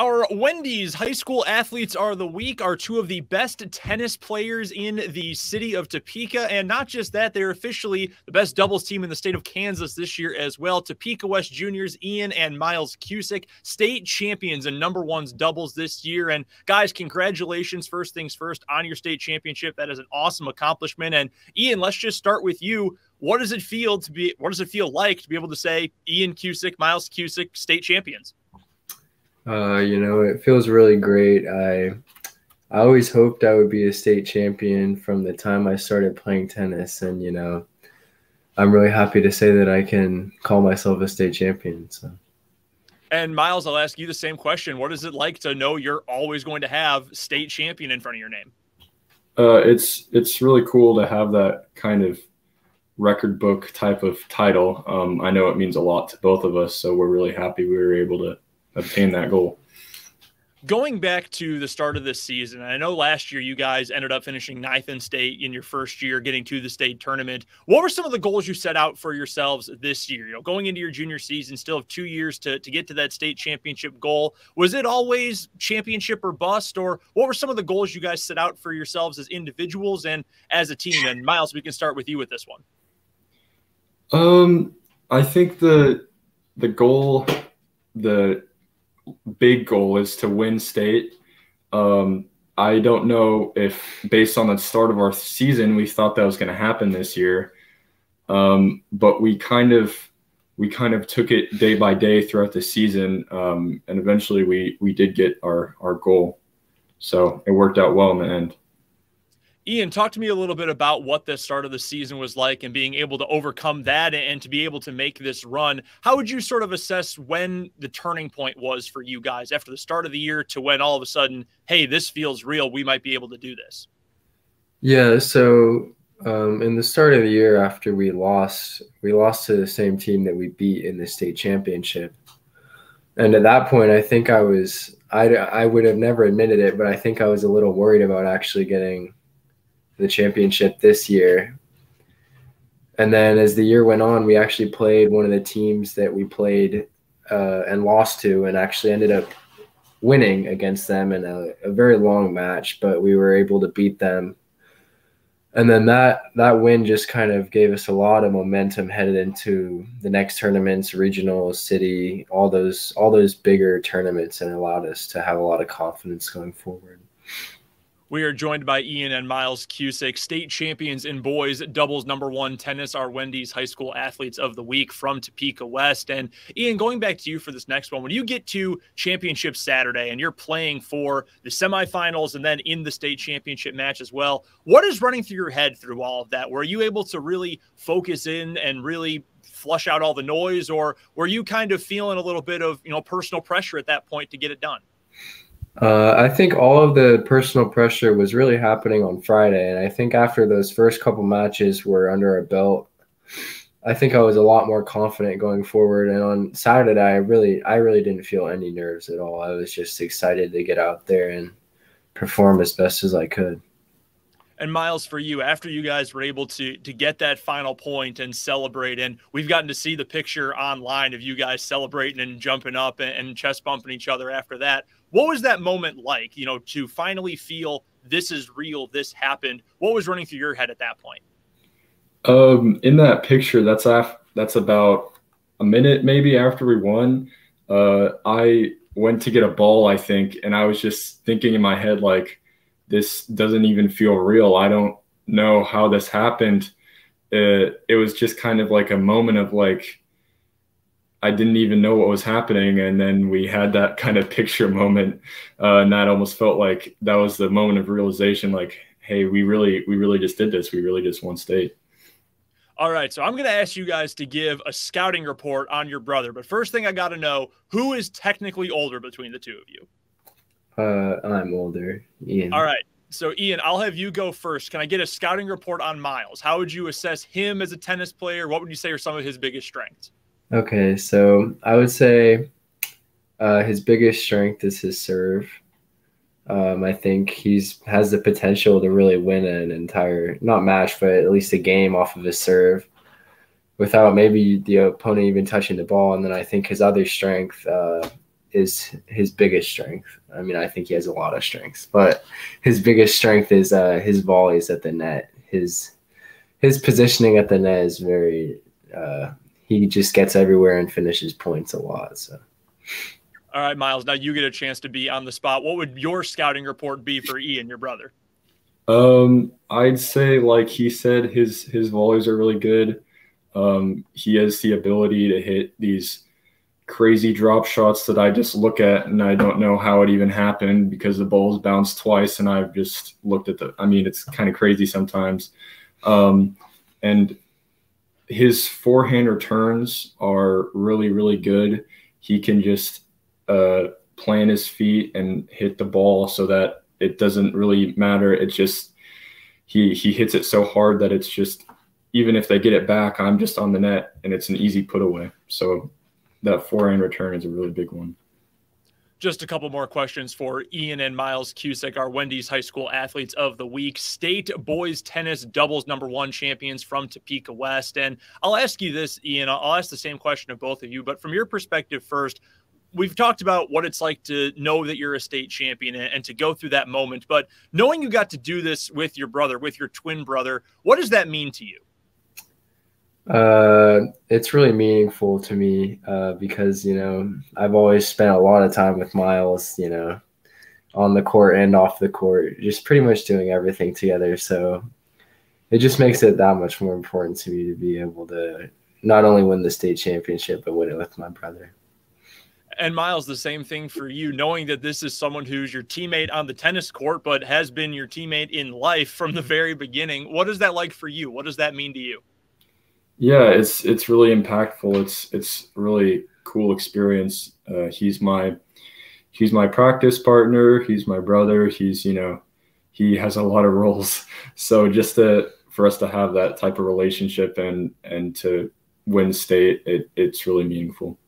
Our Wendy's High School Athletes are the week are two of the best tennis players in the city of Topeka. And not just that, they're officially the best doubles team in the state of Kansas this year as well. Topeka West Juniors, Ian and Miles Cusick, state champions and number ones doubles this year. And guys, congratulations, first things first, on your state championship. That is an awesome accomplishment. And Ian, let's just start with you. What does it feel like to be able to say Ian Cusick, Miles Cusick, state champions? It feels really great. I always hoped I would be a state champion from the time I started playing tennis. And, I'm really happy to say that I can call myself a state champion. So. And Miles, I'll ask you the same question. What is it like to know you're always going to have state champion in front of your name? It's really cool to have that kind of record book type of title. I know it means a lot to both of us, so we're really happy we were able to obtain that goal. Going back to the start of this season, I know last year you guys ended up finishing ninth in state in your first year, getting to the state tournament. What were some of the goals you set out for yourselves this year? Going into your junior season, still have 2 years to get to that state championship goal. Was it always championship or bust, or what were some of the goals you guys set out for yourselves as individuals and as a team? And Miles, we can start with you with this one. I think the big goal is to win state. I don't know if based on the start of our season, we thought that was going to happen this year. But we kind of took it day by day throughout the season. And eventually we did get our goal. So it worked out well in the end. Ian, talk to me a little bit about what the start of the season was like and being able to overcome that and to be able to make this run. How would you sort of assess when the turning point was for you guys after the start of the year to when all of a sudden, hey, this feels real, we might be able to do this? Yeah, so in the start of the year after we lost to the same team that we beat in the state championship. And at that point, I think I would have never admitted it, but I think I was a little worried about actually getting the championship this year. And then as the year went on, we actually played one of the teams that we played and lost to, and actually ended up winning against them in a very long match, but we were able to beat them. And then that win just kind of gave us a lot of momentum headed into the next tournaments, regional, city, all those bigger tournaments, and allowed us to have a lot of confidence going forward. We are joined by Ian and Miles Cusick, state champions in boys doubles #1 tennis, our Wendy's High School Athletes of the Week from Topeka West. And Ian, going back to you for this next one, when you get to championship Saturday and you're playing for the semifinals and then in the state championship match as well, what is running through your head through all of that? Were you able to really focus in and really flush out all the noise, or were you kind of feeling a little bit of, personal pressure at that point to get it done? I think all of the personal pressure was really happening on Friday. And I think after those first couple matches were under our belt, I think I was a lot more confident going forward. And on Saturday, I really didn't feel any nerves at all. I was just excited to get out there and perform as best as I could. And Miles, for you, after you guys were able to get that final point and celebrate, and we've gotten to see the picture online of you guys celebrating and jumping up and chest bumping each other after that. What was that moment like, to finally feel this is real, this happened? What was running through your head at that point? In that picture, that's about a minute maybe after we won. I went to get a ball, I think, and I was just thinking in my head, like, this doesn't even feel real. I don't know how this happened. It was just kind of like a moment of like, I didn't even know what was happening. And then we had that kind of picture moment. And that almost felt like that was the moment of realization, like, hey, we really just did this. We really just won state. All right, so I'm going to ask you guys to give a scouting report on your brother. But first thing I got to know, who is technically older between the two of you? I'm older, Ian. All right. So, Ian, I'll have you go first. Can I get a scouting report on Miles? How would you assess him as a tennis player? What would you say are some of his biggest strengths? Okay, so I would say his biggest strength is his serve. I think has the potential to really win an entire, not match, but at least a game off of his serve without maybe the opponent even touching the ball. And then I think his other strength is his biggest strength. I mean, I think he has a lot of strengths, but his biggest strength is his volleys at the net. His positioning at the net is very he just gets everywhere and finishes points a lot. So. All right, Miles, now you get a chance to be on the spot. What would your scouting report be for Ian, your brother? I'd say, like he said, his volleys are really good. He has the ability to hit these crazy drop shots that I just look at and I don't know how it even happened because the ball's bounced twice and I've just looked at it's kind of crazy sometimes. And his forehand returns are really, really good. He can just plant his feet and hit the ball so that it doesn't really matter. It's just he hits it so hard that it's just, even if they get it back, I'm just on the net and it's an easy put away. So that forehand return is a really big one. Just a couple more questions for Ian and Miles Cusick, our Wendy's High School Athletes of the Week, state boys tennis doubles #1 champions from Topeka West. And I'll ask you this, Ian, I'll ask the same question of both of you, but from your perspective first, we've talked about what it's like to know that you're a state champion and to go through that moment, but knowing you got to do this with your brother, with your twin brother, what does that mean to you? It's really meaningful to me because, I've always spent a lot of time with Miles, on the court and off the court, just pretty much doing everything together. So it just makes it that much more important to me to be able to not only win the state championship, but win it with my brother. And Miles, the same thing for you, knowing that this is someone who's your teammate on the tennis court, but has been your teammate in life from the very beginning. What is that like for you? What does that mean to you? Yeah, it's really impactful. It's really cool experience. He's my practice partner. He's my brother. He has a lot of roles. So just for us to have that type of relationship and to win state, it's really meaningful.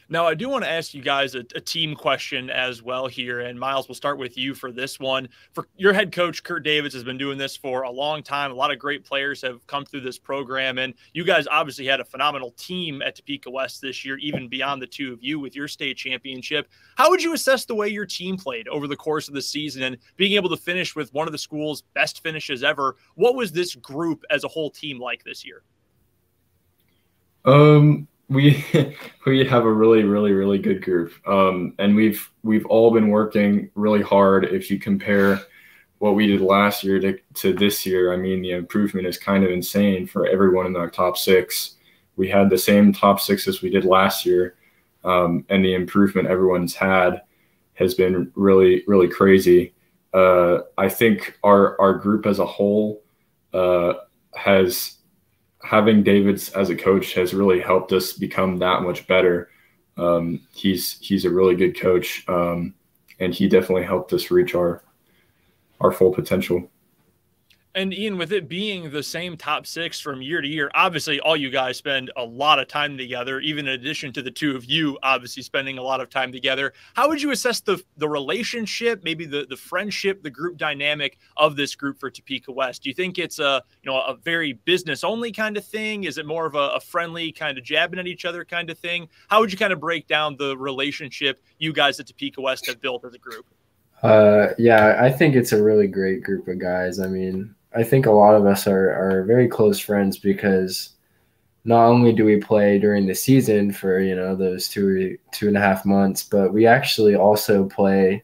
Now, I do want to ask you guys a team question as well here, and Miles, we'll start with you for this one. For your head coach, Kurt Davids, has been doing this for a long time. A lot of great players have come through this program, and you guys obviously had a phenomenal team at Topeka West this year, even beyond the two of you with your state championship. How would you assess the way your team played over the course of the season and being able to finish with one of the school's best finishes ever? What was this group as a whole team like this year? We have a really, really, really good group. And we've all been working really hard. If you compare what we did last year to this year, I mean, the improvement is kind of insane for everyone in our top six. We had the same top six as we did last year. And the improvement everyone's had has been really, really crazy. I think our group as a whole having Davids as a coach has really helped us become that much better. He's a really good coach, and he definitely helped us reach our full potential. And Ian, with it being the same top six from year to year, obviously all you guys spend a lot of time together, even in addition to the two of you obviously spending a lot of time together. How would you assess the relationship, maybe the friendship, the group dynamic of this group for Topeka West? Do you think it's a very business only kind of thing? Is it more of a friendly kind of jabbing at each other kind of thing? How would you kind of break down the relationship you guys at Topeka West have built as a group? Yeah, I think it's a really great group of guys. I mean, I think a lot of us are very close friends because not only do we play during the season for, those 2.5 months, but we actually also play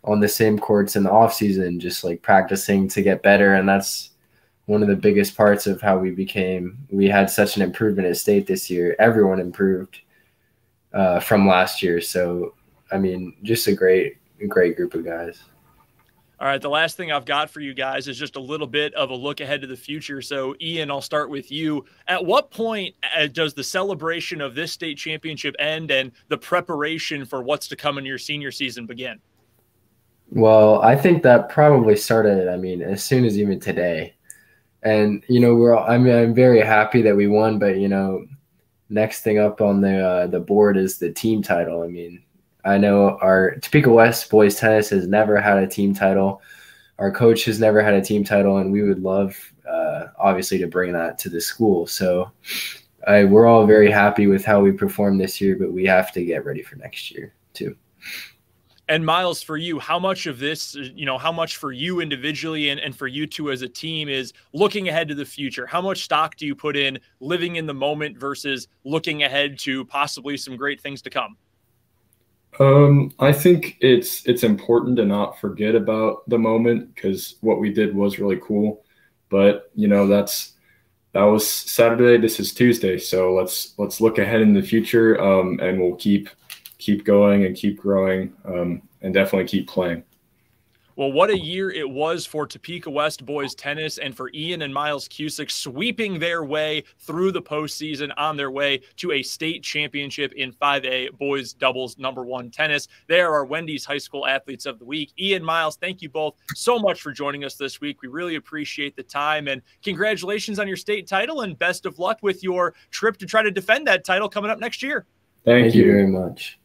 on the same courts in the off season, just like practicing to get better. And that's one of the biggest parts of how we had such an improvement at state this year. Everyone improved from last year. So, I mean, just a great group of guys. All right, the last thing I've got for you guys is just a little bit of a look ahead to the future. So, Ian, I'll start with you. At what point does the celebration of this state championship end and the preparation for what's to come in your senior season begin? Well, I think that probably started, as soon as even today. And, I'm very happy that we won, but, next thing up on the board is the team title. I know our Topeka West boys tennis has never had a team title. Our coach has never had a team title, and we would love, obviously, to bring that to the school. So we're all very happy with how we performed this year, but we have to get ready for next year. too. And Miles, for you, how much of this, how much for you individually and for you two as a team is looking ahead to the future? How much stock do you put in living in the moment versus looking ahead to possibly some great things to come? I think it's important to not forget about the moment, because what we did was really cool. But that was Saturday. This is Tuesday, so let's look ahead in the future, and we'll keep going and keep growing, and definitely keep playing. Well, what a year it was for Topeka West boys tennis and for Ian and Miles Cusick, sweeping their way through the postseason on their way to a state championship in 5A boys doubles #1 tennis. They are our Wendy's High School Athletes of the Week. Ian, Miles, thank you both so much for joining us this week. We really appreciate the time, and congratulations on your state title, and best of luck with your trip to try to defend that title coming up next year. Thank you very much.